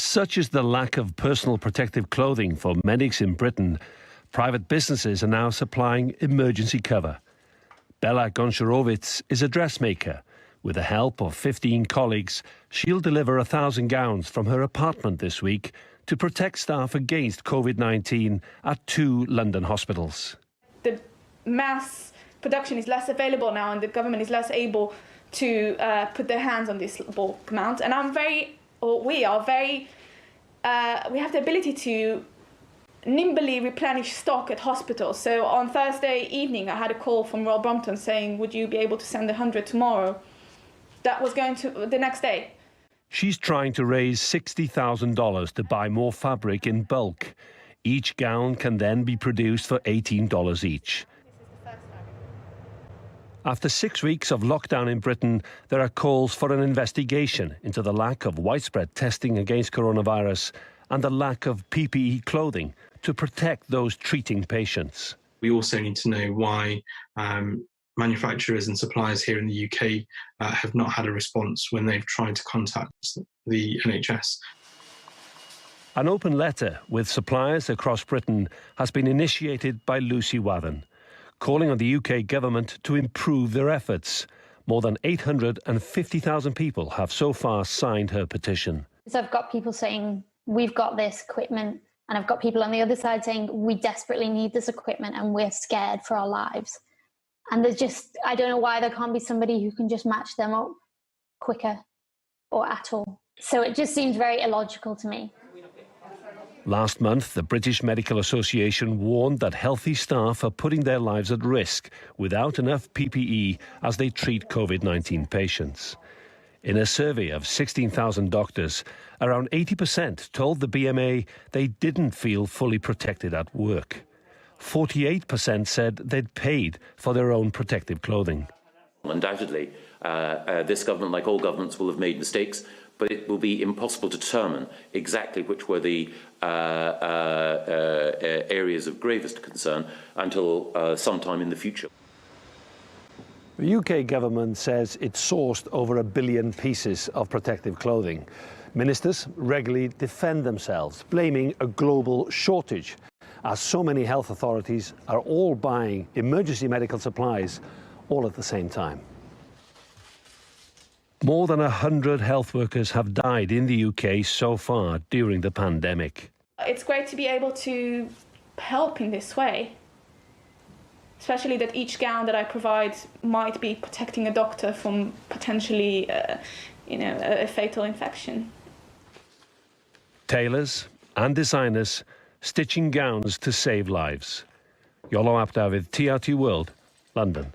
Such is the lack of personal protective clothing for medics in Britain. Private businesses are now supplying emergency cover. Bella Goncharovitz is a dressmaker. With the help of 15 colleagues, she'll deliver 1,000 gowns from her apartment this week to protect staff against COVID-19 at 2 London hospitals. The mass production is less available now, and the government is less able to put their hands on this bulk amount. And we have the ability to nimbly replenish stock at hospitals. So on Thursday evening, I had a call from Royal Brompton saying, would you be able to send 100 tomorrow? That was going to the next day. She's trying to raise $60,000 to buy more fabric in bulk. Each gown can then be produced for $18 each. After 6 weeks of lockdown in Britain, there are calls for an investigation into the lack of widespread testing against coronavirus and the lack of PPE clothing to protect those treating patients. We also need to know why manufacturers and suppliers here in the UK have not had a response when they've tried to contact the NHS. An open letter with suppliers across Britain has been initiated by Lucy Wathen, calling on the UK government to improve their efforts. More than 850,000 people have so far signed her petition. So I've got people saying, we've got this equipment, and I've got people on the other side saying, we desperately need this equipment and we're scared for our lives. And there's just, I don't know why there can't be somebody who can just match them up quicker or at all. So it just seems very illogical to me. Last month, the British Medical Association warned that healthy staff are putting their lives at risk without enough PPE as they treat COVID-19 patients. In a survey of 16,000 doctors, around 80% told the BMA they didn't feel fully protected at work. 48% said they'd paid for their own protective clothing. Undoubtedly, this government, like all governments, will have made mistakes, but it will be impossible to determine exactly which were the areas of gravest concern until sometime in the future. The UK government says it sourced over 1 billion pieces of protective clothing. Ministers regularly defend themselves, blaming a global shortage, as so many health authorities are all buying emergency medical supplies all at the same time. More than 100 health workers have died in the UK so far during the pandemic. It's great to be able to help in this way, especially that each gown that I provide might be protecting a doctor from potentially, a fatal infection. Tailors and designers stitching gowns to save lives. Iolo Dafydd, TRT World, London.